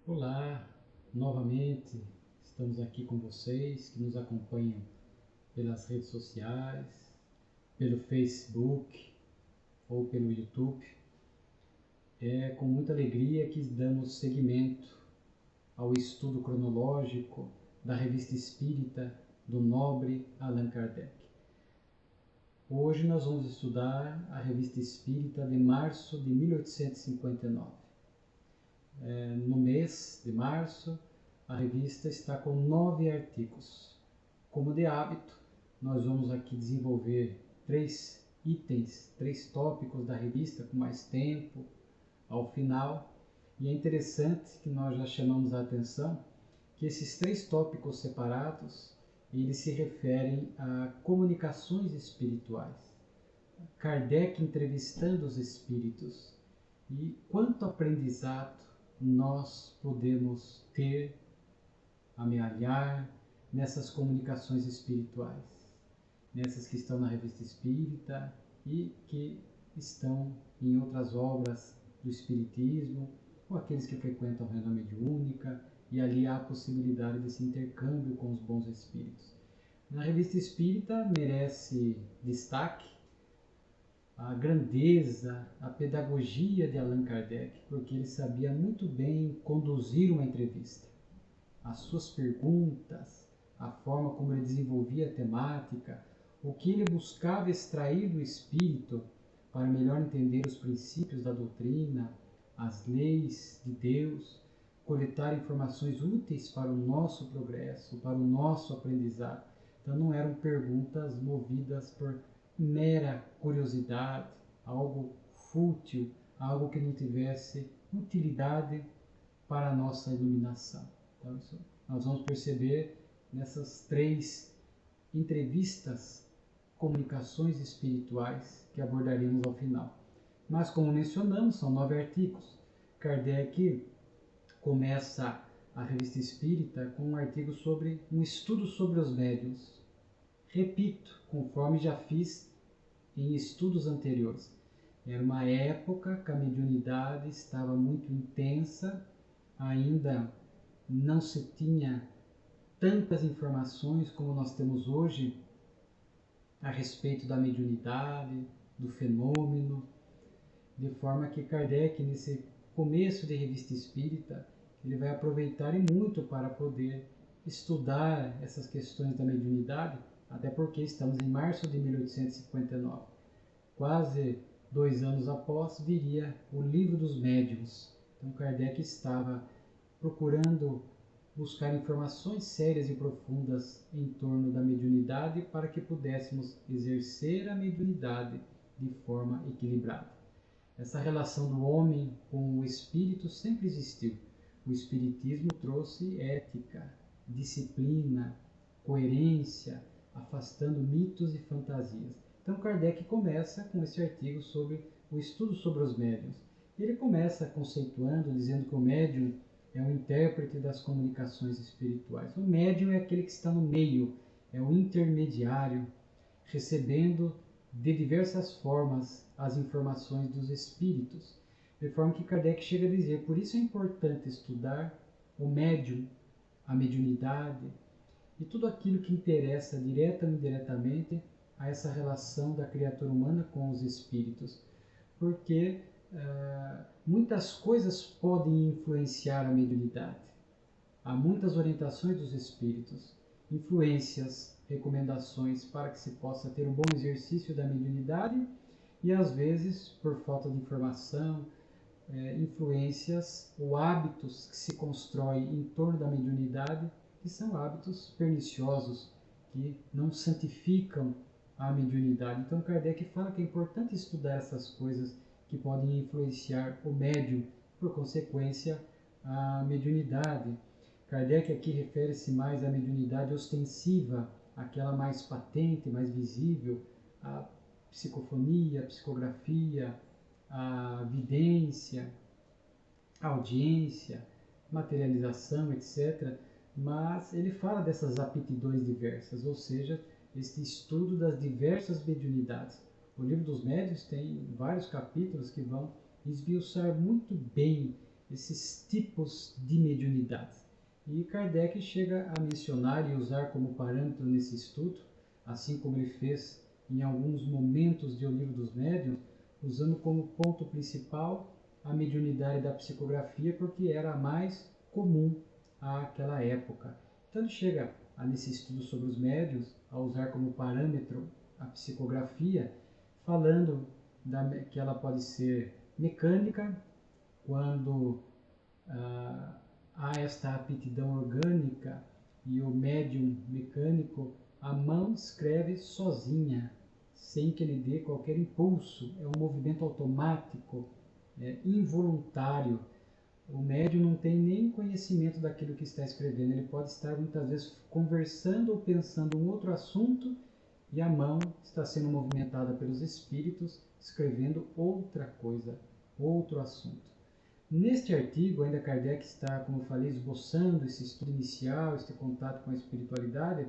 Olá, novamente estamos aqui com vocês que nos acompanham pelas redes sociais, pelo Facebook ou pelo YouTube. É com muita alegria que damos seguimento ao estudo cronológico da Revista Espírita do nobre Allan Kardec. Hoje nós vamos estudar a Revista Espírita de março de 1859. No mês de março, a revista está com 9 artigos. Como de hábito, nós vamos aqui desenvolver 3 itens, 3 tópicos da revista com mais tempo ao final. E é interessante que nós já chamamos a atenção que esses 3 tópicos separados, eles se referem a comunicações espirituais. Kardec entrevistando os espíritos. E quanto aprendizado nós podemos ter, amealhar nessas comunicações espirituais, nessas que estão na Revista Espírita e que estão em outras obras do Espiritismo, ou aqueles que frequentam a reunião mediúnica, e ali há a possibilidade desse intercâmbio com os bons espíritos. Na Revista Espírita merece destaque a grandeza, a pedagogia de Allan Kardec, porque ele sabia muito bem conduzir uma entrevista. As suas perguntas, a forma como ele desenvolvia a temática, o que ele buscava extrair do espírito para melhor entender os princípios da doutrina, as leis de Deus, coletar informações úteis para o nosso progresso, para o nosso aprendizado. Então não eram perguntas movidas por mera curiosidade, algo fútil, algo que não tivesse utilidade para a nossa iluminação. Então, isso nós vamos perceber nessas 3 entrevistas, comunicações espirituais que abordaremos ao final. Mas, como mencionamos, são 9 artigos. Kardec começa a Revista Espírita com um artigo sobre um estudo sobre os médiuns. Repito, conforme já fiz em estudos anteriores, era uma época que a mediunidade estava muito intensa, ainda não se tinha tantas informações como nós temos hoje a respeito da mediunidade, do fenômeno, de forma que Kardec, nesse começo de Revista Espírita, ele vai aproveitar e muito para poder estudar essas questões da mediunidade, até porque estamos em março de 1859. Quase 2 anos após, viria o Livro dos Médiuns. Então Kardec estava procurando buscar informações sérias e profundas em torno da mediunidade para que pudéssemos exercer a mediunidade de forma equilibrada. Essa relação do homem com o espírito sempre existiu. O espiritismo trouxe ética, disciplina, coerência, afastando mitos e fantasias. Então Kardec começa com esse artigo sobre o estudo sobre os médiuns. Ele começa conceituando, dizendo que o médium é o intérprete das comunicações espirituais. O médium é aquele que está no meio, é o intermediário, recebendo de diversas formas as informações dos espíritos. De forma que Kardec chega a dizer, por isso é importante estudar o médium, a mediunidade, e tudo aquilo que interessa direta ou indiretamente a essa relação da criatura humana com os espíritos, porque muitas coisas podem influenciar a mediunidade. Há muitas orientações dos espíritos, influências, recomendações para que se possa ter um bom exercício da mediunidade e às vezes, por falta de informação, influências ou hábitos que se constroem em torno da mediunidade, que são hábitos perniciosos, que não santificam a mediunidade. Então Kardec fala que é importante estudar essas coisas que podem influenciar o médium, por consequência, a mediunidade. Kardec aqui refere-se mais à mediunidade ostensiva, aquela mais patente, mais visível, a psicofonia, a psicografia, a vidência, a audiência, materialização, etc. Mas ele fala dessas aptidões diversas, ou seja, este estudo das diversas mediunidades. O Livro dos Médiuns tem vários capítulos que vão esmiuçar muito bem esses tipos de mediunidade. E Kardec chega a mencionar e usar como parâmetro nesse estudo, assim como ele fez em alguns momentos de O Livro dos Médiuns, usando como ponto principal a mediunidade da psicografia, porque era a mais comum àquela época. Então ele chega nesse estudo sobre os médiuns a usar como parâmetro a psicografia, falando que ela pode ser mecânica, quando há esta aptidão orgânica e o médium mecânico, a mão escreve sozinha, sem que ele dê qualquer impulso, é um movimento automático, involuntário. O médium não tem nem conhecimento daquilo que está escrevendo, ele pode estar muitas vezes conversando ou pensando um outro assunto e a mão está sendo movimentada pelos espíritos, escrevendo outra coisa, outro assunto. Neste artigo, ainda Kardec está, como eu falei, esboçando esse estudo inicial, este contato com a espiritualidade.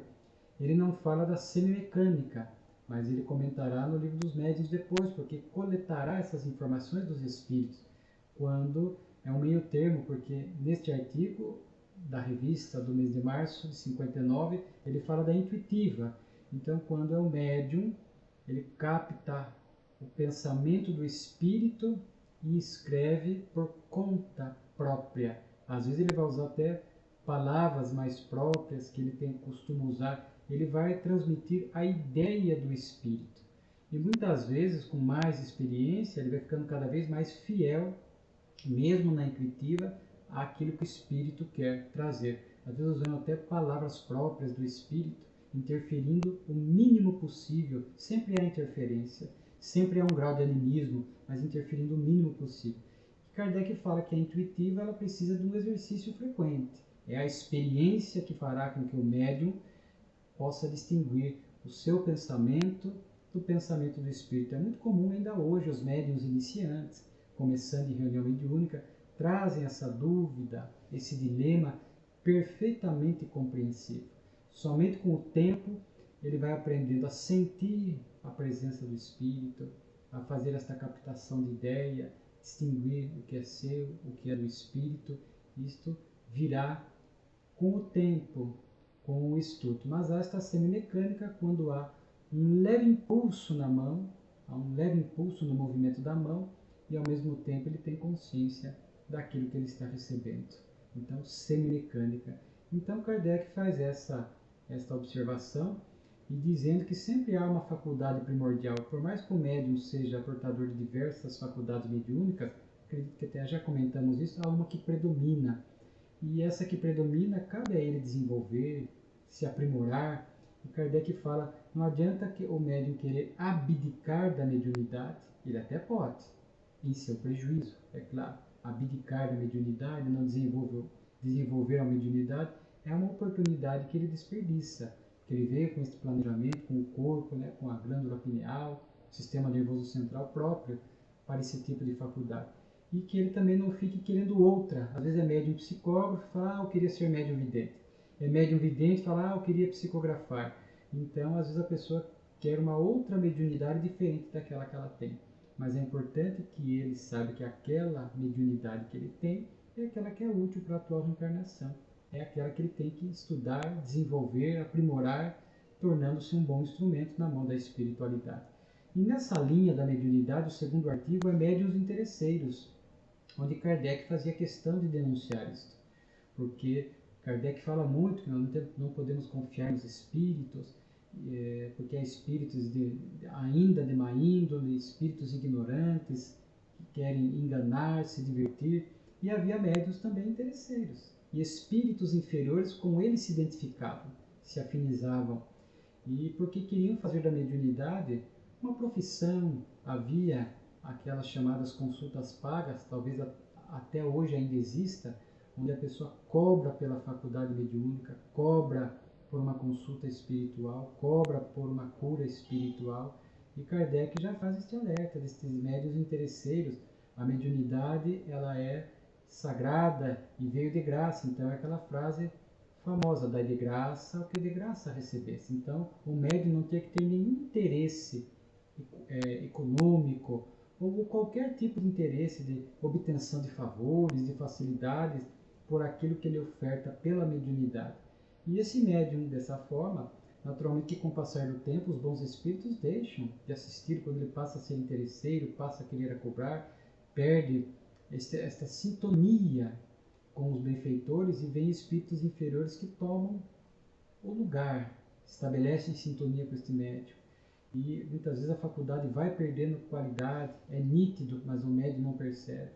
Ele não fala da semimecânica, mas ele comentará no Livro dos Médiuns depois, porque coletará essas informações dos espíritos, quando é um meio termo, porque neste artigo da revista do mês de março de 59, ele fala da intuitiva. Então, quando é o médium, ele capta o pensamento do espírito e escreve por conta própria. Às vezes ele vai usar até palavras mais próprias que ele tem costume usar. Ele vai transmitir a ideia do espírito. E muitas vezes, com mais experiência, ele vai ficando cada vez mais fiel, mesmo na intuitiva, àquilo que o espírito quer trazer. Às vezes usando até palavras próprias do espírito, interferindo o mínimo possível. Sempre há interferência, sempre há um grau de animismo, mas interferindo o mínimo possível. Kardec fala que a intuitiva ela precisa de um exercício frequente. É a experiência que fará com que o médium possa distinguir o seu pensamento do pensamento do espírito. É muito comum ainda hoje os médiuns iniciantes, começando em reunião mediúnica, trazem essa dúvida, esse dilema perfeitamente compreensível. Somente com o tempo ele vai aprendendo a sentir a presença do espírito, a fazer esta captação de ideia, distinguir o que é seu, o que é do espírito. Isto virá com o tempo, com o estudo. Mas há esta semimecânica quando há um leve impulso na mão, há um leve impulso no movimento da mão e ao mesmo tempo ele tem consciência daquilo que ele está recebendo. Então, semimecânica. Então Kardec faz esta observação e dizendo que sempre há uma faculdade primordial. Por mais que o médium seja portador de diversas faculdades mediúnicas, acredito que até já comentamos isso, há uma que predomina. E essa que predomina, cabe a ele desenvolver, se aprimorar. E Kardec fala, não adianta que o médium querer abdicar da mediunidade, ele até pode, em seu prejuízo, é claro. Abdicar da mediunidade, não desenvolver a mediunidade, é uma oportunidade que ele desperdiça. Porque ele veio com esse planejamento, com o corpo, com a glândula pineal, o sistema nervoso central próprio para esse tipo de faculdade. E que ele também não fique querendo outra. Às vezes é médium psicógrafo, fala, eu queria ser médium vidente. É médium vidente, fala, eu queria psicografar. Então, às vezes a pessoa quer uma outra mediunidade diferente daquela que ela tem. Mas é importante que ele saiba que aquela mediunidade que ele tem é aquela que é útil para a atual reencarnação. É aquela que ele tem que estudar, desenvolver, aprimorar, tornando-se um bom instrumento na mão da espiritualidade. E nessa linha da mediunidade, o segundo artigo é médiuns interesseiros, onde Kardec fazia questão de denunciar isto. Porque Kardec fala muito que nós não podemos confiar nos espíritos, porque há espíritos ainda de má índole, espíritos ignorantes, que querem enganar, se divertir, e havia médiuns também interesseiros. E espíritos inferiores com eles se identificavam, se afinizavam, e porque queriam fazer da mediunidade uma profissão. Havia aquelas chamadas consultas pagas, talvez até hoje ainda exista, onde a pessoa cobra pela faculdade mediúnica, cobra por uma consulta espiritual, cobra por uma cura espiritual. E Kardec já faz este alerta destes médiuns interesseiros. A mediunidade ela é sagrada e veio de graça. Então é aquela frase famosa, dai de graça o que de graça recebesse. Então o médium não tem que ter nenhum interesse econômico ou qualquer tipo de interesse de obtenção de favores, de facilidades por aquilo que ele oferta pela mediunidade. E esse médium, dessa forma, naturalmente que com o passar do tempo, os bons espíritos deixam de assistir quando ele passa a ser interesseiro, passa a querer cobrar, perde esta sintonia com os benfeitores e vem espíritos inferiores que tomam o lugar, estabelecem sintonia com este médium. E muitas vezes a faculdade vai perdendo qualidade, é nítido, mas o médium não percebe.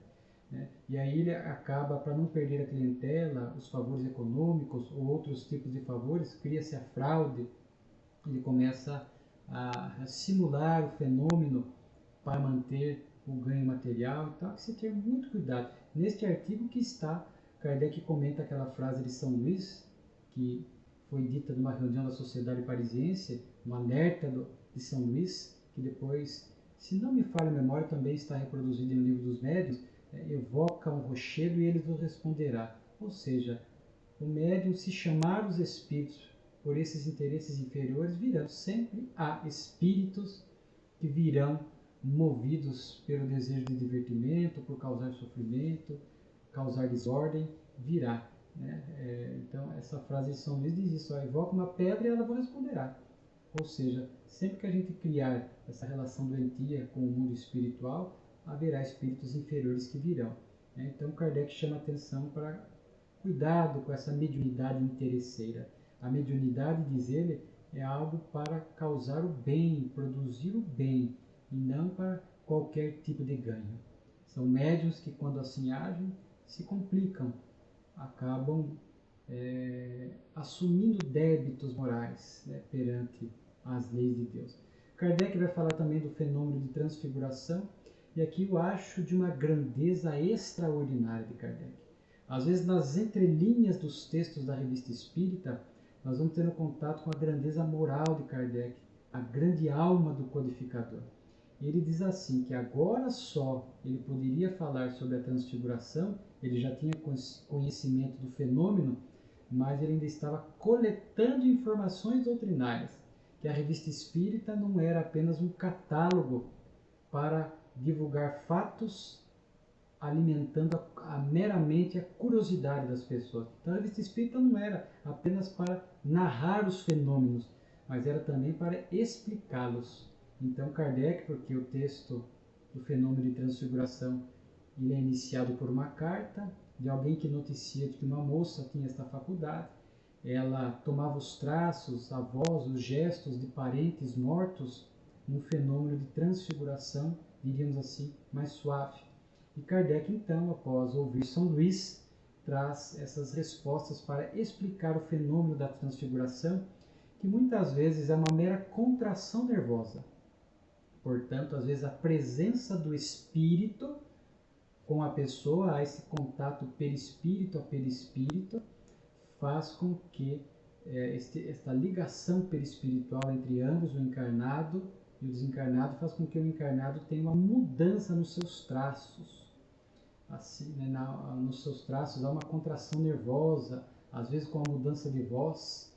Né? E aí ele acaba, para não perder a clientela, os favores econômicos ou outros tipos de favores, cria-se a fraude, ele começa a simular o fenômeno para manter o ganho material. Então, há que se ter muito cuidado. Neste artigo que está, Kardec comenta aquela frase de São Luís, que foi dita numa reunião da Sociedade Parisiense, um alerta de São Luís, que depois, se não me falha a memória, também está reproduzido em O Livro dos Médiuns, evoca um rochedo e ele vos responderá. Ou seja, o médium, se chamar os espíritos por esses interesses inferiores, virão. Sempre há espíritos que virão movidos pelo desejo de divertimento, por causar sofrimento, causar desordem, virá. Né? Então, essa frase de São Luís diz isso: evoca uma pedra e ela vos responderá. Ou seja, sempre que a gente criar essa relação doentia com o mundo espiritual, haverá espíritos inferiores que virão. Né? Então, Kardec chama atenção para cuidado com essa mediunidade interesseira. A mediunidade, diz ele, é algo para causar o bem, produzir o bem, e não para qualquer tipo de ganho. São médiuns que, quando assim agem, se complicam, acabam assumindo débitos morais, né, perante as leis de Deus. Kardec vai falar também do fenômeno de transfiguração, e aqui eu acho de uma grandeza extraordinária de Kardec. Às vezes, nas entrelinhas dos textos da Revista Espírita, nós vamos tendo contato com a grandeza moral de Kardec, a grande alma do codificador. Ele diz assim, que agora só ele poderia falar sobre a transfiguração, ele já tinha conhecimento do fenômeno, mas ele ainda estava coletando informações doutrinárias, que a Revista Espírita não era apenas um catálogo para divulgar fatos, alimentando meramente a curiosidade das pessoas. Então a Revista Espírita não era apenas para narrar os fenômenos, mas era também para explicá-los. Então Kardec, porque o texto do fenômeno de transfiguração ele é iniciado por uma carta de alguém que noticia de que uma moça tinha esta faculdade, ela tomava os traços, a voz, os gestos de parentes mortos, um fenômeno de transfiguração, diríamos assim, mais suave. E Kardec, então, após ouvir São Luís, traz essas respostas para explicar o fenômeno da transfiguração, que muitas vezes é uma mera contração nervosa. Portanto, às vezes a presença do espírito com a pessoa, esse contato perispírito a perispírito, faz com que esta ligação perispiritual entre ambos, o encarnado e o desencarnado, faz com que o encarnado tenha uma mudança nos seus traços. Assim, né, nos seus traços há uma contração nervosa, às vezes com a mudança de voz.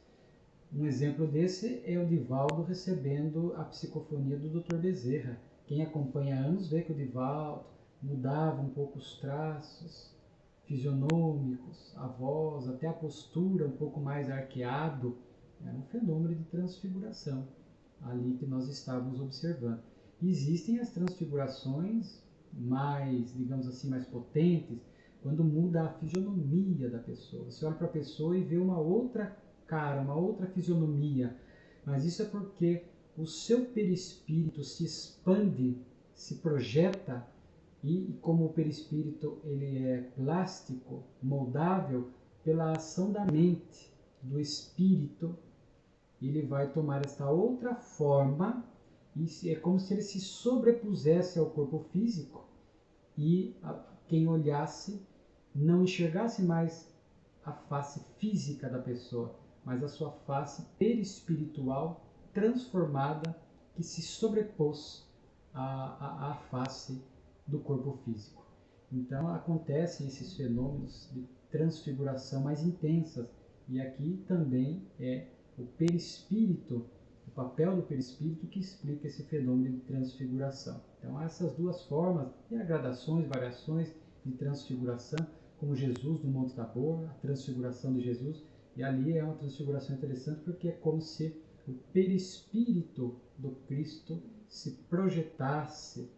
Um exemplo desse é o Divaldo recebendo a psicofonia do Dr. Bezerra. Quem acompanha há anos vê que o Divaldo mudava um pouco os traços fisionômicos, a voz, até a postura um pouco mais arqueado. É um fenômeno de transfiguração ali que nós estávamos observando. Existem as transfigurações mais, digamos assim, mais potentes, quando muda a fisionomia da pessoa. Você olha para a pessoa e vê uma outra cara, uma outra fisionomia, mas isso é porque o seu perispírito se expande, se projeta, e como o perispírito ele é plástico, moldável, pela ação da mente, do espírito, ele vai tomar esta outra forma, e é como se ele se sobrepusesse ao corpo físico, e quem olhasse não enxergasse mais a face física da pessoa, mas a sua face perispiritual transformada, que se sobrepôs à face do corpo físico. Então acontecem esses fenômenos de transfiguração mais intensas, e aqui também é o perispírito, papel do perispírito que explica esse fenômeno de transfiguração. Então há essas duas formas, e há gradações, variações de transfiguração, como Jesus no Monte Tabor, a transfiguração de Jesus, e ali é uma transfiguração interessante porque é como se o perispírito do Cristo se projetasse,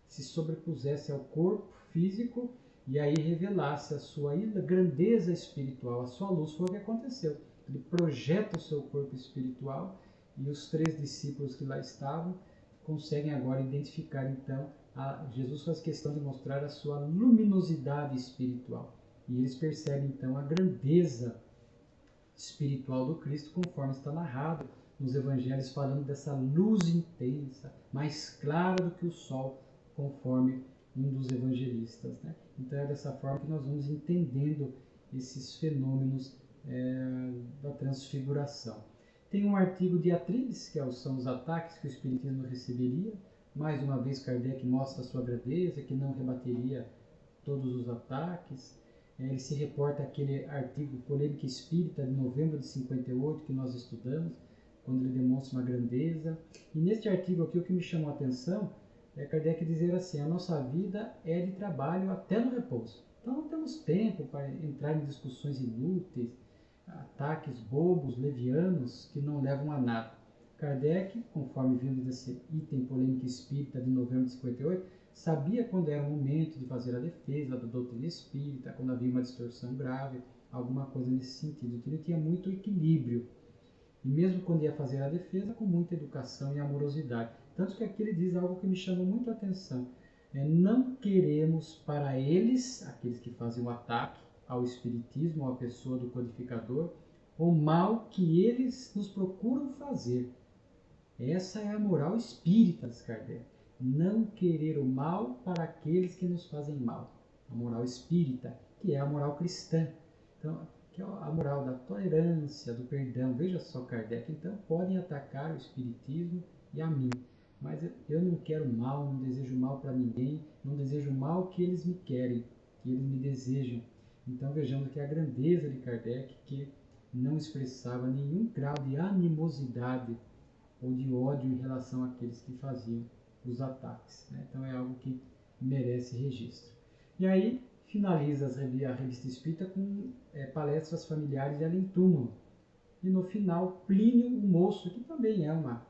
se sobrepusesse ao corpo físico e aí revelasse a sua grandeza espiritual, a sua luz. Foi o que aconteceu. Ele projeta o seu corpo espiritual e os 3 discípulos que lá estavam conseguem agora identificar, então, Jesus faz questão de mostrar a sua luminosidade espiritual. E eles percebem, então, a grandeza espiritual do Cristo, conforme está narrado nos evangelhos, falando dessa luz intensa, mais clara do que o sol, conforme um dos evangelistas, né? Então é dessa forma que nós vamos entendendo esses fenômenos da transfiguração. Tem um artigo de Atribes, que são os ataques que o Espiritismo receberia. Mais uma vez Kardec mostra a sua grandeza, que não rebateria todos os ataques. Ele se reporta àquele artigo Polêmica Espírita de novembro de 58 que nós estudamos, quando ele demonstra uma grandeza. E neste artigo aqui o que me chamou a atenção é Kardec dizer assim: a nossa vida é de trabalho até no repouso. Então não temos tempo para entrar em discussões inúteis, ataques bobos, levianos, que não levam a nada. Kardec, conforme vimos nesse item Polêmica Espírita de novembro de 58, sabia quando era o momento de fazer a defesa da doutrina espírita, quando havia uma distorção grave, alguma coisa nesse sentido. Então ele tinha muito equilíbrio. E mesmo quando ia fazer a defesa, com muita educação e amorosidade. Tanto que aqui ele diz algo que me chamou muito a atenção. Não queremos para eles, aqueles que fazem o ataque ao espiritismo, à pessoa do codificador, o mal que eles nos procuram fazer. Essa é a moral espírita, diz Kardec. Não querer o mal para aqueles que nos fazem mal. A moral espírita, que é a moral cristã. Então, que é a moral da tolerância, do perdão. Veja só Kardec. Então, podem atacar o espiritismo e a mim. Mas eu não quero mal, não desejo mal para ninguém, não desejo mal que eles me querem, que eles me desejam. Então, vejamos que a grandeza de Kardec, que não expressava nenhum grau de animosidade ou de ódio em relação àqueles que faziam os ataques, né? Então é algo que merece registro. E aí finaliza a Revista Espírita com palestras familiares de além-túmulo. E no final, Plínio, o Moço, que também é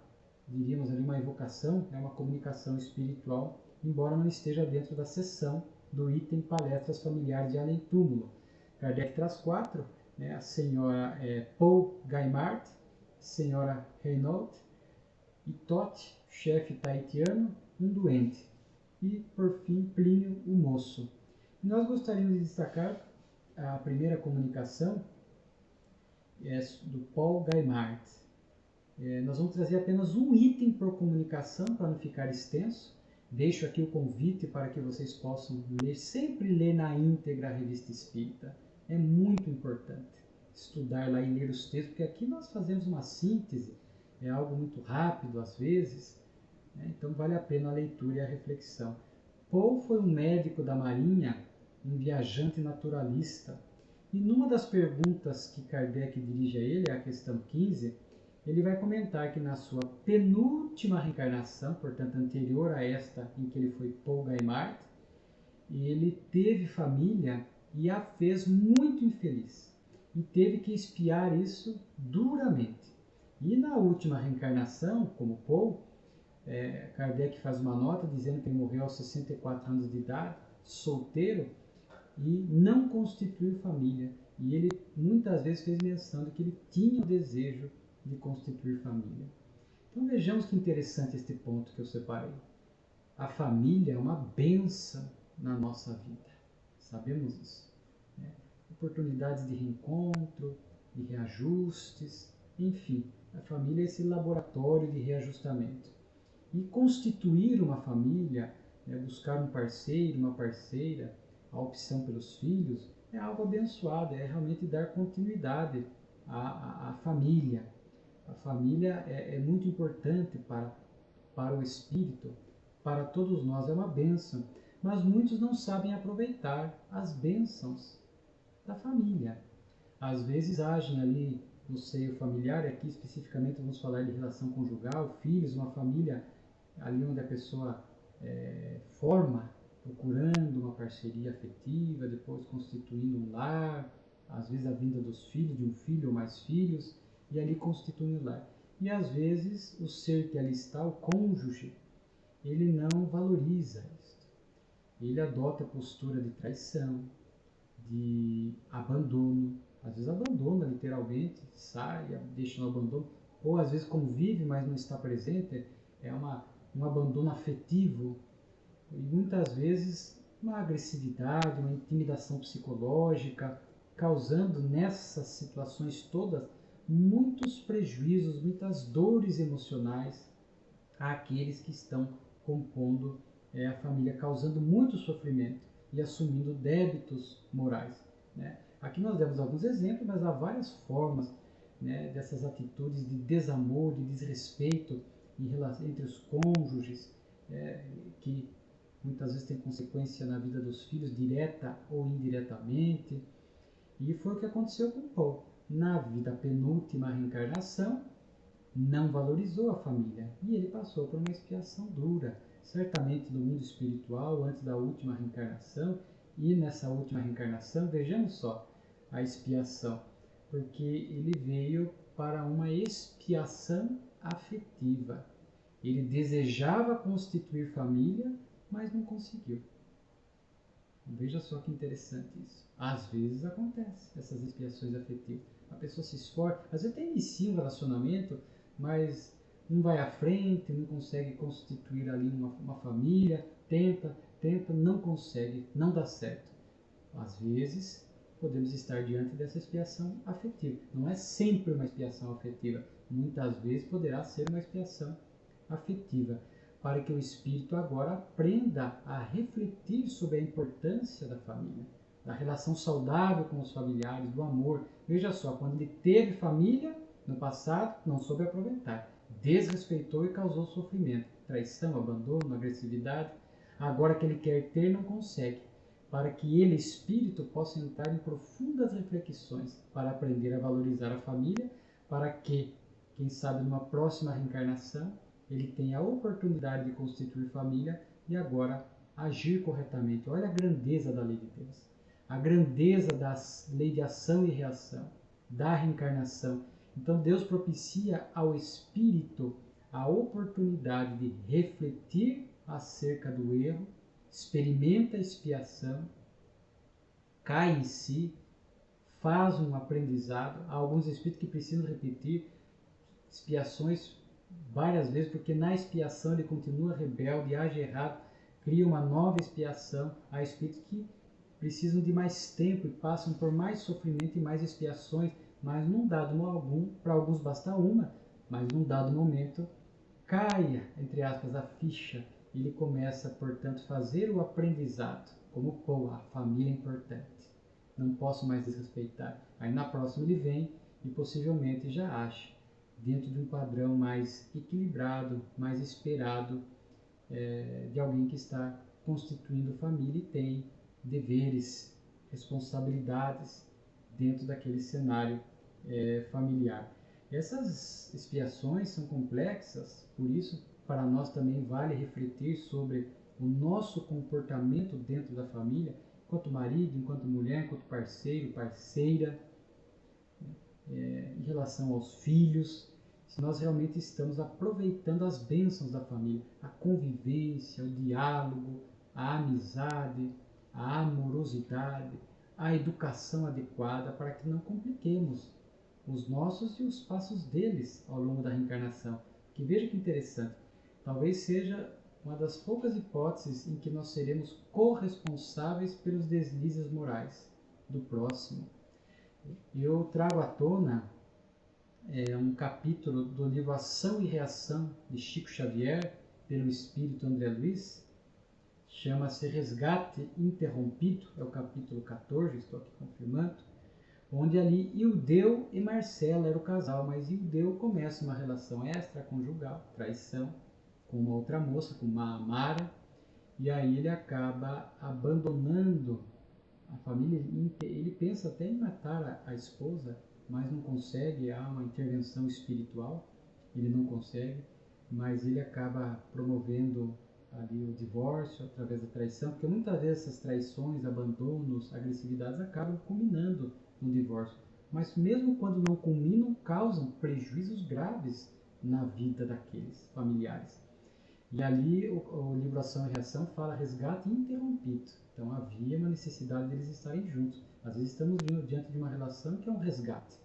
diríamos ali, uma evocação, é uma comunicação espiritual, embora não esteja dentro da seção do item Palestras Familiares de Além-túmulo. Kardec traz 4, né? A senhora Paul Gaimard, senhora Renaud, e Tote, chefe tahitiano, um doente. E, por fim, Plínio, o Moço. E nós gostaríamos de destacar a primeira comunicação do Paul Gaimard. Nós vamos trazer apenas um item por comunicação, para não ficar extenso. Deixo aqui o convite para que vocês possam ler, sempre ler na íntegra a Revista Espírita. É muito importante estudar lá e ler os textos, porque aqui nós fazemos uma síntese, é algo muito rápido às vezes, né? Então vale a pena a leitura e a reflexão. Paul foi um médico da Marinha, um viajante naturalista, e numa das perguntas que Kardec dirige a ele, a questão 15, ele vai comentar que na sua penúltima reencarnação, portanto anterior a esta em que ele foi Paul Gaimard, ele teve família e a fez muito infeliz. E teve que expiar isso duramente. E na última reencarnação, como Paul, Kardec faz uma nota dizendo que ele morreu aos 64 anos de idade, solteiro, e não constituiu família. E ele muitas vezes fez menção de que ele tinha o desejo de constituir família. Então vejamos que interessante este ponto que eu separei. A família é uma bênção na nossa vida. Sabemos isso, né? Oportunidades de reencontro, de reajustes, enfim, a família é esse laboratório de reajustamento. E constituir uma família, buscar um parceiro, uma parceira, a opção pelos filhos, é algo abençoado, é realmente dar continuidade à família. A família é muito importante para o espírito, para todos nós, é uma bênção. Mas muitos não sabem aproveitar as bênçãos da família. Às vezes agem ali no seio familiar, aqui especificamente vamos falar de relação conjugal, filhos, uma família ali onde a pessoa forma, procurando uma parceria afetiva, depois constituindo um lar, às vezes a vinda dos filhos, de um filho ou mais filhos, e ali constituindo um lar. E às vezes o ser que ali está, o cônjuge, ele não valoriza isso. Ele adota a postura de traição, de abandono, às vezes abandona literalmente, sai, deixa no abandono, ou às vezes convive, mas não está presente, é um abandono afetivo, e muitas vezes uma agressividade, uma intimidação psicológica, causando nessas situações todas muitos prejuízos, muitas dores emocionais àqueles que estão compondo a família, causando muito sofrimento e assumindo débitos morais. Né? Aqui nós demos alguns exemplos, mas há várias formas, né, dessas atitudes de desamor, de desrespeito entre os cônjuges, que muitas vezes tem consequência na vida dos filhos, direta ou indiretamente. E foi o que aconteceu com Paul. Na vida penúltima reencarnação, não valorizou a família e ele passou por uma expiação dura, certamente no mundo espiritual, antes da última reencarnação, e nessa última reencarnação, vejamos só a expiação, porque ele veio para uma expiação afetiva. Ele desejava constituir família, mas não conseguiu. Veja só que interessante isso. Às vezes acontece essas expiações afetivas. A pessoa se esforça, às vezes até inicia um relacionamento, mas não vai à frente, não consegue constituir ali uma família, tenta, não consegue, não dá certo. Às vezes podemos estar diante dessa expiação afetiva. Não é sempre uma expiação afetiva, muitas vezes poderá ser uma expiação afetiva, para que o espírito agora aprenda a refletir sobre a importância da família, da relação saudável com os familiares, do amor. Veja só, quando ele teve família no passado, não soube aproveitar, desrespeitou e causou sofrimento, traição, abandono, agressividade. Agora que ele quer ter, não consegue, para que ele, espírito, possa entrar em profundas reflexões para aprender a valorizar a família, para que, quem sabe, numa próxima reencarnação, ele tem a oportunidade de constituir família e agora agir corretamente. Olha a grandeza da lei de Deus, a grandeza da lei de ação e reação, da reencarnação. Então Deus propicia ao espírito a oportunidade de refletir acerca do erro, experimenta a expiação, cai em si, faz um aprendizado. Há alguns espíritos que precisam repetir expiações várias vezes, porque na expiação ele continua rebelde, age errado, cria uma nova expiação. Há espíritos que precisam de mais tempo e passam por mais sofrimento e mais expiações, mas num dado algum, para alguns basta uma, mas num dado momento caia, entre aspas, a ficha. Ele começa, portanto, a fazer o aprendizado, como Paul, a família é importante, não posso mais desrespeitar. Aí na próxima ele vem e possivelmente já acha dentro de um padrão mais equilibrado, mais esperado, de alguém que está constituindo família e tem deveres, responsabilidades dentro daquele cenário familiar. Essas expiações são complexas, por isso para nós também vale refletir sobre o nosso comportamento dentro da família, enquanto marido, enquanto mulher, enquanto parceiro, parceira, em relação aos filhos, se nós realmente estamos aproveitando as bênçãos da família, a convivência, o diálogo, a amizade, a amorosidade, a educação adequada, para que não compliquemos os nossos e os passos deles ao longo da reencarnação. Que veja que interessante, talvez seja uma das poucas hipóteses em que nós seremos corresponsáveis pelos deslizes morais do próximo. Eu trago à tona um capítulo do livro Ação e Reação, de Chico Xavier, pelo espírito André Luiz, chama-se Resgate Interrompido, é o capítulo 14, estou aqui confirmando, onde ali Ildeu e Marcela eram o casal, mas Ildeu começa uma relação extraconjugal, traição, com uma outra moça, com uma Amara, e aí ele acaba abandonando a família. Ele pensa até em matar a esposa, mas não consegue, há uma intervenção espiritual, ele não consegue, mas ele acaba promovendo ali o divórcio através da traição, porque muitas vezes essas traições, abandonos, agressividades acabam culminando no divórcio. Mas mesmo quando não culminam, causam prejuízos graves na vida daqueles familiares. E ali o livro Ação e Reação fala resgate interrompido. Então havia uma necessidade deles estarem juntos. Às vezes estamos diante de uma relação que é um resgate.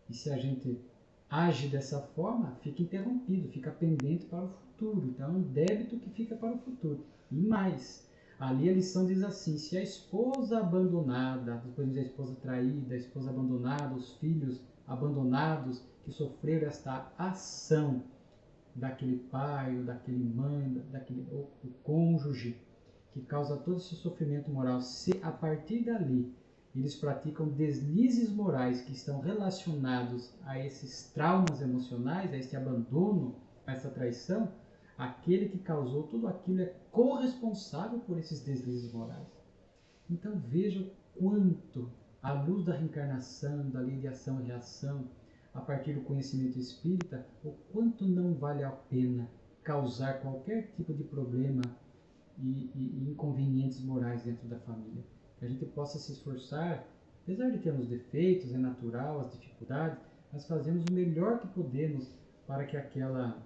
E se a gente age dessa forma, fica interrompido, fica pendente para o futuro. Então é um débito que fica para o futuro. E mais, ali a lição diz assim, se a esposa abandonada, depois diz a esposa traída, a esposa abandonada, os filhos abandonados que sofreram esta ação daquele pai, ou daquele mãe, ou o cônjuge, que causa todo esse sofrimento moral, se a partir dali eles praticam deslizes morais que estão relacionados a esses traumas emocionais, a esse abandono, a essa traição, aquele que causou tudo aquilo é corresponsável por esses deslizes morais. Então veja o quanto, à luz da reencarnação, da lei de ação e reação, a partir do conhecimento espírita, o quanto não vale a pena causar qualquer tipo de problema e inconvenientes morais dentro da família. Que a gente possa se esforçar, apesar de termos defeitos, é natural, as dificuldades, mas fazemos o melhor que podemos para que aquela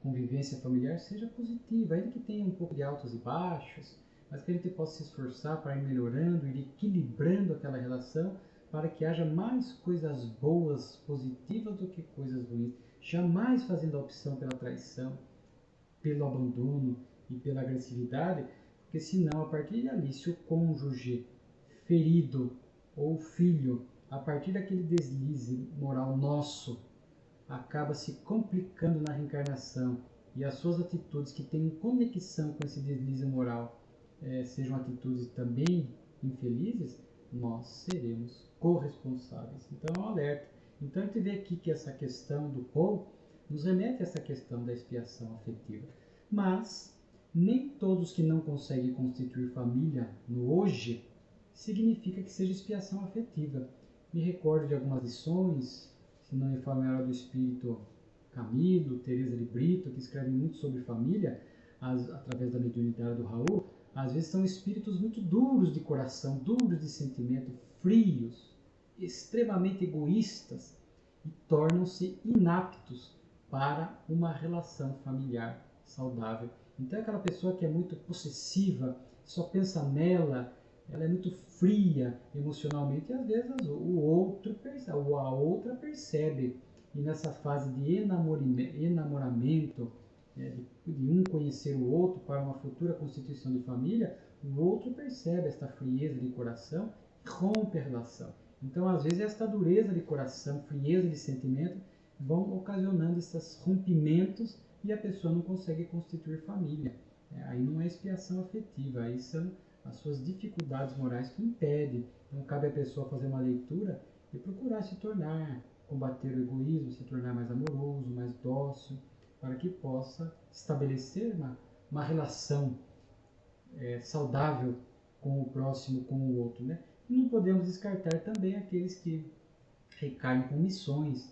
convivência familiar seja positiva, ainda que tenha um pouco de altos e baixos, mas que a gente possa se esforçar para ir melhorando, ir equilibrando aquela relação, para que haja mais coisas boas, positivas do que coisas ruins, jamais fazendo a opção pela traição, pelo abandono e pela agressividade, porque senão, a partir dali, se o cônjuge ferido ou o filho, a partir daquele deslize moral nosso, acaba se complicando na reencarnação e as suas atitudes que têm conexão com esse deslize moral sejam atitudes também infelizes, nós seremos corresponsáveis. Então é um alerta. Então a gente vê aqui que essa questão do Paul nos remete a essa questão da expiação afetiva. Mas nem todos que não conseguem constituir família no hoje significa que seja expiação afetiva. Me recordo de algumas lições, se não me falo, era do espírito Camilo, Teresa de Brito, que escrevem muito sobre família, através da mediunidade do Raul. Às vezes são espíritos muito duros de coração, duros de sentimento, frios, extremamente egoístas e tornam-se inaptos para uma relação familiar saudável. Então é aquela pessoa que é muito possessiva, só pensa nela, ela é muito fria emocionalmente e às vezes o outro percebe, ou a outra percebe. E nessa fase de enamoramento, de um conhecer o outro para uma futura constituição de família, o outro percebe esta frieza de coração e rompe a relação. Então, às vezes, esta dureza de coração, frieza de sentimento, vão ocasionando esses rompimentos e a pessoa não consegue constituir família. Aí não é expiação afetiva, aí são as suas dificuldades morais que impedem. Então, cabe à pessoa fazer uma leitura e procurar se tornar, combater o egoísmo, se tornar mais amoroso, mais dócil, para que possa estabelecer uma relação saudável com o próximo, com o outro. Né? E não podemos descartar também aqueles que recaem com missões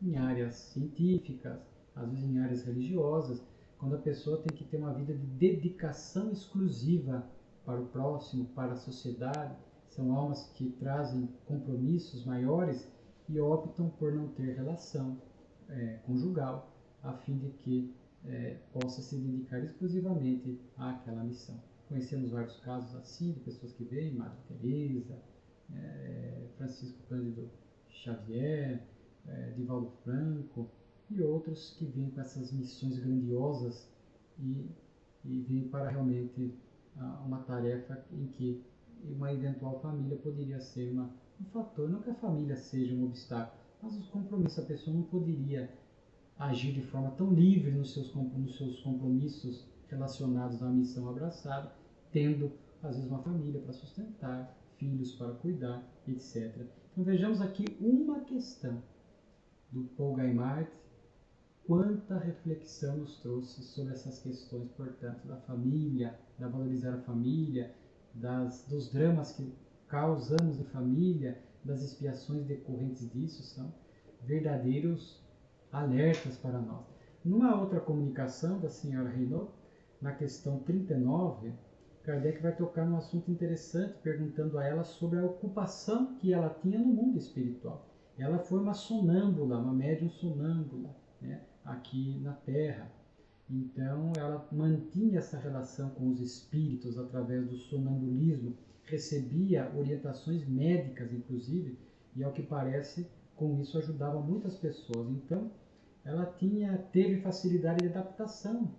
em áreas científicas, às vezes em áreas religiosas, quando a pessoa tem que ter uma vida de dedicação exclusiva para o próximo, para a sociedade. São almas que trazem compromissos maiores e optam por não ter relação conjugal, a fim de que possa se dedicar exclusivamente àquela missão. Conhecemos vários casos assim, de pessoas que veem, Madre Teresa, Francisco Cândido Xavier, Divaldo Franco e outros que vêm com essas missões grandiosas e vêm para realmente uma tarefa em que uma eventual família poderia ser um fator, não que a família seja um obstáculo, mas os compromissos, a pessoa não poderia agir de forma tão livre nos seus compromissos relacionados à missão abraçada, tendo às vezes uma família para sustentar, filhos para cuidar, etc. Então vejamos aqui uma questão do Paul Gaimard, quanta reflexão nos trouxe sobre essas questões, portanto, da família, da valorizar a família, dos dramas que causamos em família, das expiações decorrentes disso são verdadeiros alertas para nós. Numa outra comunicação da senhora Renaud, na questão 39, Kardec vai tocar num assunto interessante, perguntando a ela sobre a ocupação que ela tinha no mundo espiritual. Ela foi uma sonâmbula, uma médium sonâmbula, né, aqui na Terra. Então, ela mantinha essa relação com os espíritos através do sonambulismo, recebia orientações médicas, inclusive, e ao que parece, com isso ajudava muitas pessoas. Então, ela teve facilidade de adaptação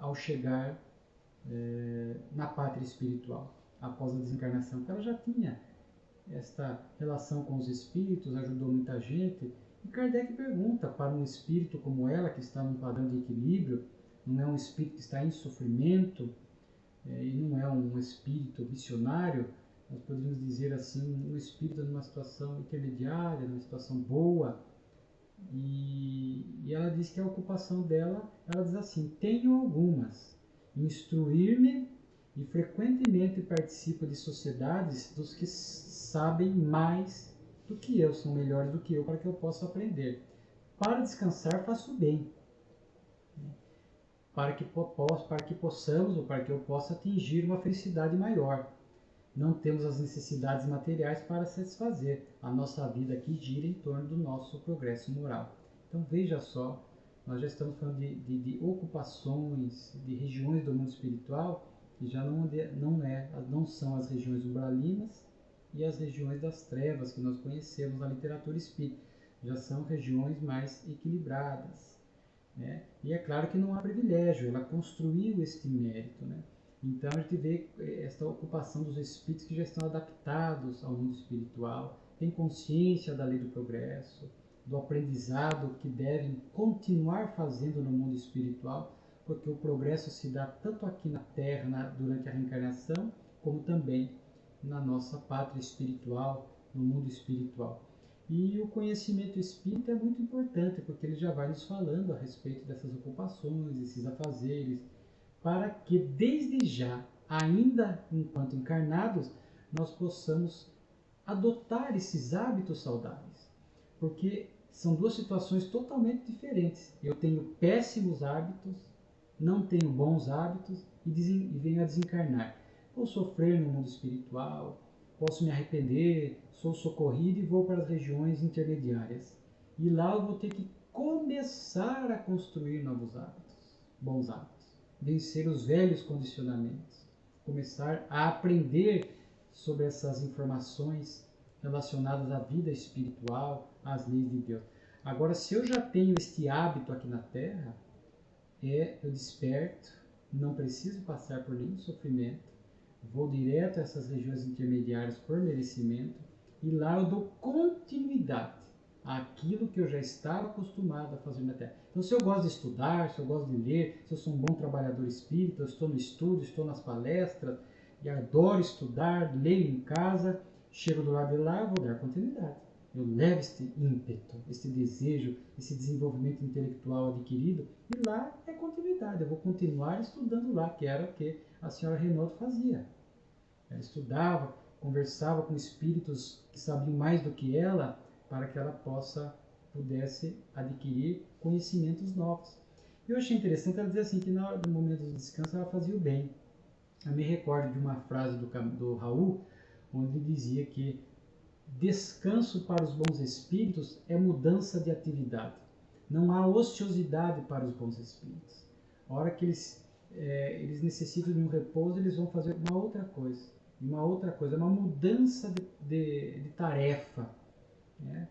ao chegar na pátria espiritual, após a desencarnação, porque ela já tinha esta relação com os espíritos, ajudou muita gente. E Kardec pergunta para um espírito como ela, que está num padrão de equilíbrio, não é um espírito que está em sofrimento, e não é um espírito visionário, nós poderíamos dizer assim, um espírito numa situação intermediária, numa situação boa. E ela diz que a ocupação dela, ela diz assim: tenho algumas, instruir-me e frequentemente participo de sociedades dos que sabem mais do que eu, são melhores do que eu, para que eu possa aprender. Para descansar, faço bem, para que possamos, ou para que eu possa atingir uma felicidade maior. Não temos as necessidades materiais para satisfazer. A nossa vida aqui gira em torno do nosso progresso moral. Então veja só, nós já estamos falando de ocupações, de regiões do mundo espiritual, que já não são as regiões umbralinas e as regiões das trevas que nós conhecemos na literatura espírita. Já são regiões mais equilibradas, né? E é claro que não há privilégio, ela construiu este mérito, né? Então a gente vê esta ocupação dos espíritos que já estão adaptados ao mundo espiritual, têm consciência da lei do progresso, do aprendizado que devem continuar fazendo no mundo espiritual, porque o progresso se dá tanto aqui na Terra, durante a reencarnação, como também na nossa pátria espiritual, no mundo espiritual. E o conhecimento espírita é muito importante, porque ele já vai nos falando a respeito dessas ocupações, desses afazeres, para que desde já, ainda enquanto encarnados, nós possamos adotar esses hábitos saudáveis. Porque são duas situações totalmente diferentes. Eu tenho péssimos hábitos, não tenho bons hábitos e venho a desencarnar. Vou sofrer no mundo espiritual, posso me arrepender, sou socorrido e vou para as regiões intermediárias. E lá eu vou ter que começar a construir novos hábitos, bons hábitos. Vencer os velhos condicionamentos, começar a aprender sobre essas informações relacionadas à vida espiritual, às leis de Deus. Agora, se eu já tenho este hábito aqui na Terra, eu desperto, não preciso passar por nenhum sofrimento, vou direto a essas regiões intermediárias por merecimento e lá eu dou continuidade àquilo que eu já estava acostumado a fazer na Terra. Então, se eu gosto de estudar, se eu gosto de ler, se eu sou um bom trabalhador espírita, eu estou no estudo, estou nas palestras e adoro estudar, leio em casa, chego do lado de lá, eu vou dar continuidade. Eu levo este ímpeto, este desejo, esse desenvolvimento intelectual adquirido e lá é continuidade. Eu vou continuar estudando lá, que era o que a senhora Renaud fazia. Ela estudava, conversava com espíritos que sabiam mais do que ela para que ela pudesse adquirir conhecimentos novos. Eu achei interessante ela dizer assim, que na hora do momento do descanso ela fazia o bem. Eu me recordo de uma frase do Raul, onde ele dizia que descanso para os bons espíritos é mudança de atividade. Não há ociosidade para os bons espíritos. A hora que eles necessitam de um repouso, eles vão fazer uma outra coisa. Uma mudança de tarefa, né?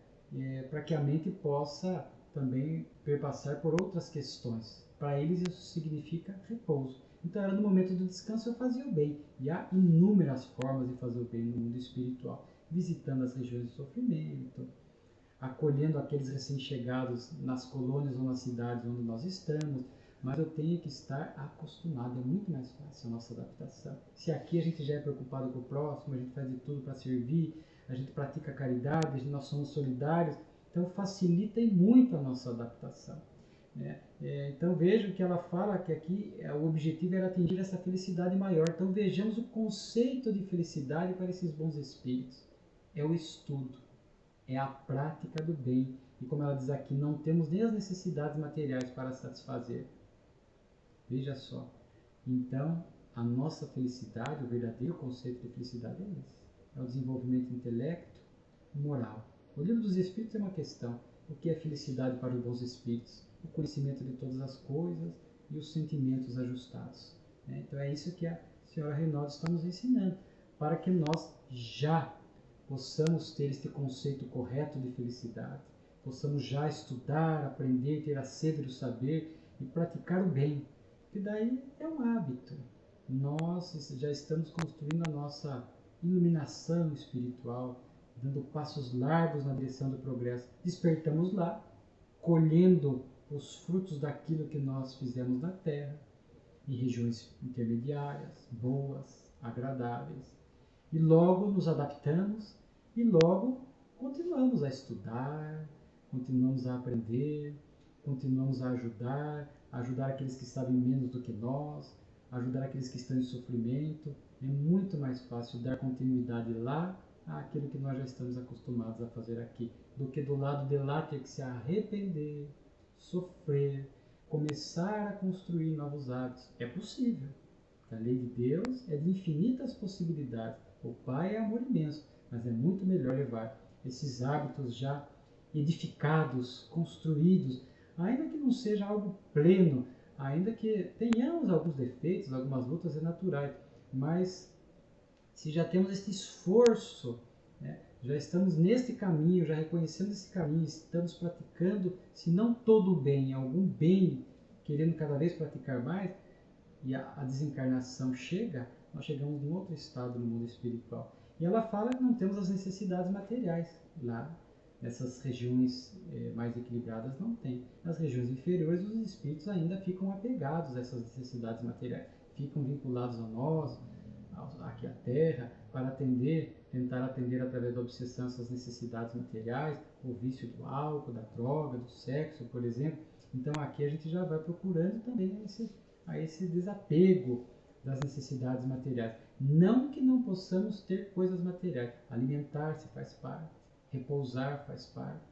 Para que a mente possa também perpassar por outras questões. Para eles isso significa repouso. Então era no momento do descanso eu fazia o bem. E há inúmeras formas de fazer o bem no mundo espiritual. Visitando as regiões de sofrimento, acolhendo aqueles recém-chegados nas colônias ou nas cidades onde nós estamos, mas eu tenho que estar acostumado, é muito mais fácil a nossa adaptação. Se aqui a gente já é preocupado com o próximo, a gente faz de tudo para servir, a gente pratica caridade, nós somos solidários, então facilita muito a nossa adaptação, né? Então vejam que ela fala que aqui o objetivo era atingir essa felicidade maior. Então vejamos o conceito de felicidade para esses bons espíritos. é o estudo, é a prática do bem. E como ela diz aqui, não temos nem as necessidades materiais para satisfazer. Veja só. Então, a nossa felicidade, o verdadeiro conceito de felicidade é esse. É o desenvolvimento intelecto, moral. O livro dos Espíritos é uma questão. O que é felicidade para os bons espíritos? O conhecimento de todas as coisas e os sentimentos ajustados. Então é isso que a senhora Reinaldo está nos ensinando, para que nós já possamos ter este conceito correto de felicidade, possamos já estudar, aprender, ter a sede do saber e praticar o bem, que daí é um hábito. Nós já estamos construindo a nossa iluminação espiritual, dando passos largos na direção do progresso. Despertamos lá, colhendo os frutos daquilo que nós fizemos na Terra, em regiões intermediárias, boas, agradáveis. E logo nos adaptamos e logo continuamos a estudar, continuamos a aprender, continuamos a ajudar aqueles que sabem menos do que nós, ajudar aqueles que estão em sofrimento. É muito mais fácil dar continuidade lá àquilo que nós já estamos acostumados a fazer aqui, do que do lado de lá ter que se arrepender, sofrer, começar a construir novos hábitos. É possível. A lei de Deus é de infinitas possibilidades. O Pai é amor imenso, mas é muito melhor levar esses hábitos já edificados, construídos, ainda que não seja algo pleno, ainda que tenhamos alguns defeitos, algumas lutas é naturais, mas se já temos esse esforço, né, já estamos neste caminho, já reconhecemos esse caminho, estamos praticando, se não todo o bem, algum bem, querendo cada vez praticar mais, e a desencarnação chega, nós chegamos num outro estado no mundo espiritual. E ela fala que não temos as necessidades materiais. Lá, nessas regiões mais equilibradas, não tem. Nas regiões inferiores, os espíritos ainda ficam apegados a essas necessidades materiais. Ficam vinculados a nós, aqui à Terra, para tentar atender através da obsessão essas necessidades materiais, o vício do álcool, da droga, do sexo, por exemplo. Então aqui a gente já vai procurando também a esse desapego das necessidades materiais. Não que não possamos ter coisas materiais. Alimentar-se faz parte, repousar faz parte.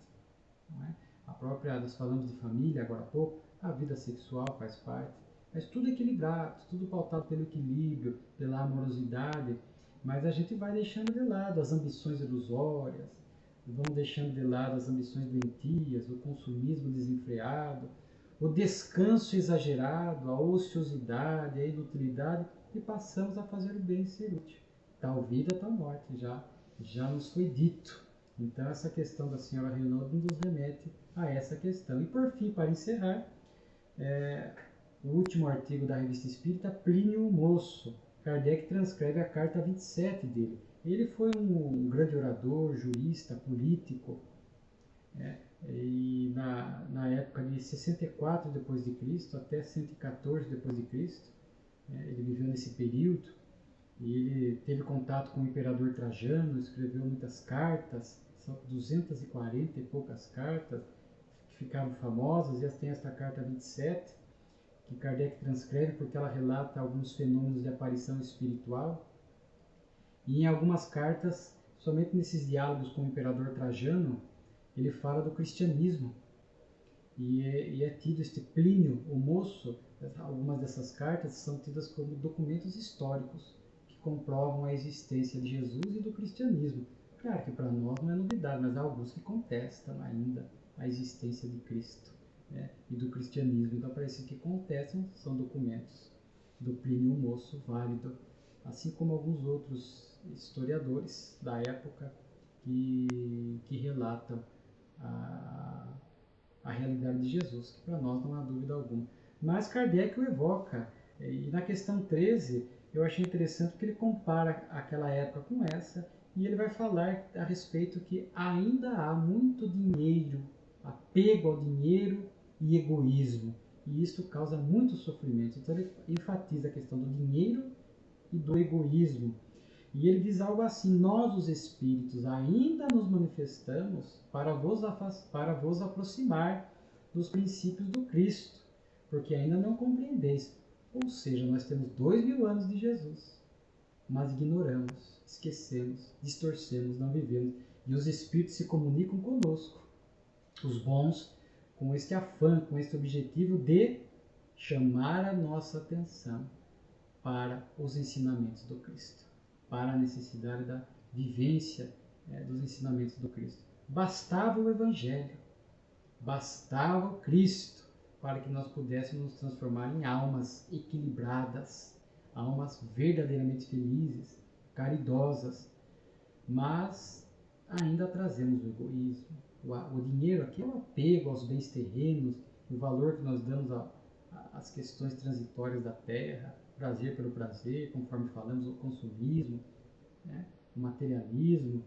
Não é? A própria, nós falamos de família agora há pouco, a vida sexual faz parte. Mas tudo equilibrado, tudo pautado pelo equilíbrio, pela amorosidade. Mas a gente vai deixando de lado as ambições ilusórias, vamos deixando de lado as ambições doentias, o consumismo desenfreado, o descanso exagerado, a ociosidade, a inutilidade, e passamos a fazer o bem e ser útil. Tal vida, tal morte, já nos foi dito. Então essa questão da senhora Reinaldo nos remete a essa questão. E por fim, para encerrar, o último artigo da Revista Espírita, Plínio o Moço. Kardec transcreve a carta 27 dele. Ele foi um grande orador, jurista, político, e na época de 64 depois de Cristo até 114 depois de Cristo, ele viveu nesse período e ele teve contato com o imperador Trajano, escreveu muitas cartas, são 240 e poucas cartas que ficaram famosas, e tem esta carta 27 que Kardec transcreve porque ela relata alguns fenômenos de aparição espiritual. E em algumas cartas, somente nesses diálogos com o imperador Trajano, ele fala do cristianismo. E é tido este Plínio, o Moço, algumas dessas cartas são tidas como documentos históricos que comprovam a existência de Jesus e do cristianismo. Claro que para nós não é novidade, mas há alguns que contestam ainda a existência de Cristo, e do cristianismo. Então, para esses que contestam, são documentos do Plínio o Moço, válido, assim como alguns outros historiadores da época que relatam a realidade de Jesus, que para nós não há dúvida alguma. Mas Kardec o evoca, e na questão 13 eu achei interessante porque ele compara aquela época com essa, e ele vai falar a respeito que ainda há muito dinheiro, apego ao dinheiro e egoísmo, e isso causa muito sofrimento. Então ele enfatiza a questão do dinheiro e do egoísmo. E ele diz algo assim: nós, os espíritos, ainda nos manifestamos para vos aproximar dos princípios do Cristo, porque ainda não compreendeis. Ou seja, nós temos 2000 anos de Jesus. mas ignoramos, esquecemos, distorcemos, não vivemos. E os Espíritos se comunicam conosco, os bons, com este afã, com este objetivo de chamar a nossa atenção para os ensinamentos do Cristo, para a necessidade da vivência dos ensinamentos do Cristo. Bastava o Evangelho, bastava o Cristo para que nós pudéssemos nos transformar em almas equilibradas, almas verdadeiramente felizes, caridosas, mas ainda trazemos o egoísmo. O dinheiro aqui é o apego aos bens terrenos, o valor que nós damos às questões transitórias da terra, prazer pelo prazer, conforme falamos, o consumismo, né? O materialismo.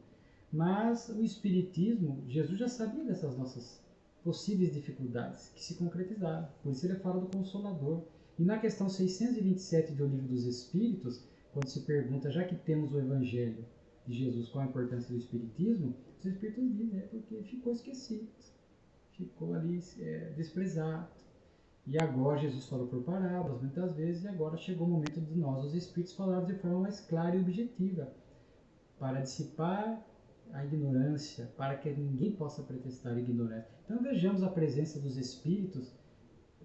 Mas o Espiritismo, Jesus já sabia dessas nossas possíveis dificuldades que se concretizaram. Por isso ele fala do Consolador. E na questão 627 do Livro dos Espíritos, quando se pergunta, já que temos o Evangelho de Jesus, qual a importância do Espiritismo, os Espíritos dizem, porque ficou esquecido, ficou ali desprezado. E agora Jesus falou por parábolas muitas vezes, e agora chegou o momento de nós, os Espíritos, falarmos de forma mais clara e objetiva, para dissipar a ignorância, para que ninguém possa pretextar ignorância. Então vejamos a presença dos Espíritos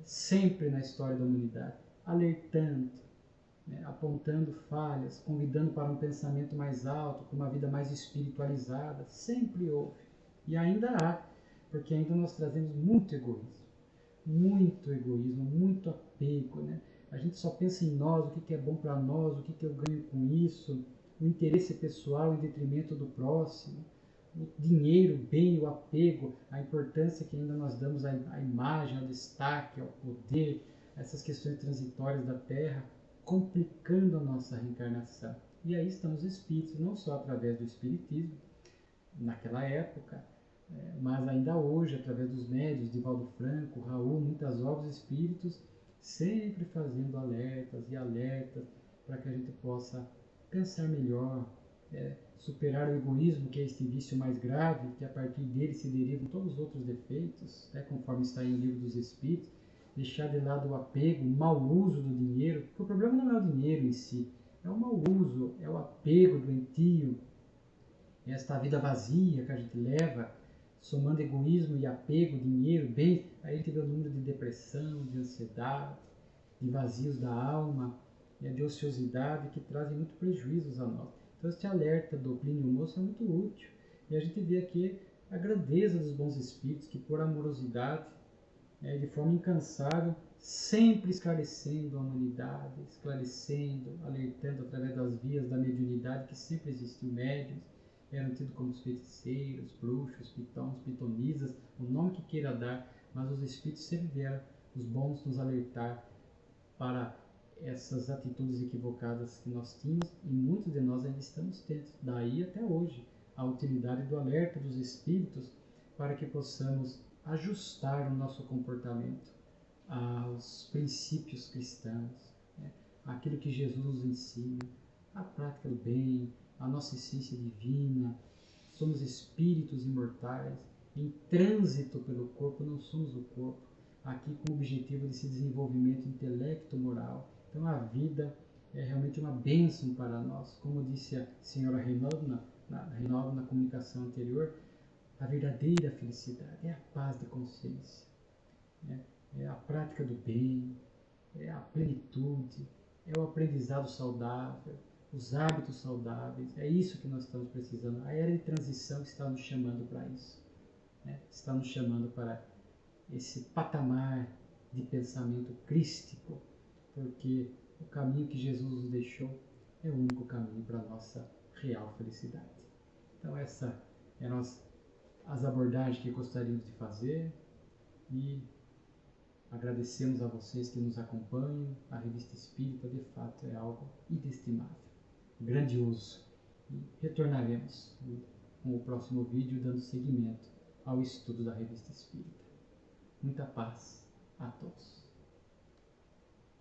sempre na história da humanidade, alertando, apontando falhas, convidando para um pensamento mais alto, para uma vida mais espiritualizada. Sempre houve. E ainda há, porque ainda nós trazemos muito egoísmo, muito apego. Né? A gente só pensa em nós, o que é bom para nós, o que eu ganho com isso, o interesse pessoal em detrimento do próximo, o dinheiro, o bem, o apego, a importância que ainda nós damos à imagem, ao destaque, ao poder, essas questões transitórias da Terra, complicando a nossa reencarnação. E aí estão os espíritos, não só através do espiritismo, naquela época, mas ainda hoje, através dos médiuns, Divaldo Franco, Raul, muitas obras espíritos, sempre fazendo alertas e alertas para que a gente possa pensar melhor, superar o egoísmo, que é este vício mais grave, que a partir dele se derivam todos os outros defeitos, conforme está aí no Livro dos Espíritos, deixar de lado o apego, o mau uso do dinheiro, porque o problema não é o dinheiro em si, é o mau uso, é o apego doentio, esta vida vazia que a gente leva, somando egoísmo e apego, dinheiro, bens, aí a gente vê o número de depressão, de ansiedade, de vazios da alma, de ociosidade, que trazem muito prejuízos a nós. Então este alerta do Plínio Moço é muito útil. E a gente vê aqui a grandeza dos bons espíritos, que por amorosidade, de forma incansável, sempre esclarecendo a humanidade, esclarecendo, alertando através das vias da mediunidade, que sempre existiu médiuns, eram tidos como os feiticeiros, bruxos, pitons, pitonisas, o nome que queira dar, mas os espíritos sempre vieram, os bons, nos alertar para essas atitudes equivocadas que nós tínhamos, e muitos de nós ainda estamos tendo. Daí até hoje, a utilidade do alerta dos espíritos para que possamos ajustar o nosso comportamento aos princípios cristãos, aquilo que Jesus nos ensina, a prática do bem, a nossa essência divina. Somos espíritos imortais, em trânsito pelo corpo, não somos o corpo, aqui com o objetivo desse desenvolvimento intelecto-moral. Então a vida é realmente uma bênção para nós. Como disse a senhora Reinaldo na comunicação anterior, a verdadeira felicidade é a paz de consciência, é a prática do bem, é a plenitude, é o aprendizado saudável, os hábitos saudáveis. É isso que nós estamos precisando. A era de transição está nos chamando para isso, está nos chamando para esse patamar de pensamento crístico, porque o caminho que Jesus nos deixou é o único caminho para a nossa real felicidade. Então essa é as abordagens que gostaríamos de fazer, e agradecemos a vocês que nos acompanham. A Revista Espírita, de fato, é algo inestimável, grandioso. E retornaremos com o próximo vídeo, dando seguimento ao estudo da Revista Espírita. Muita paz a todos.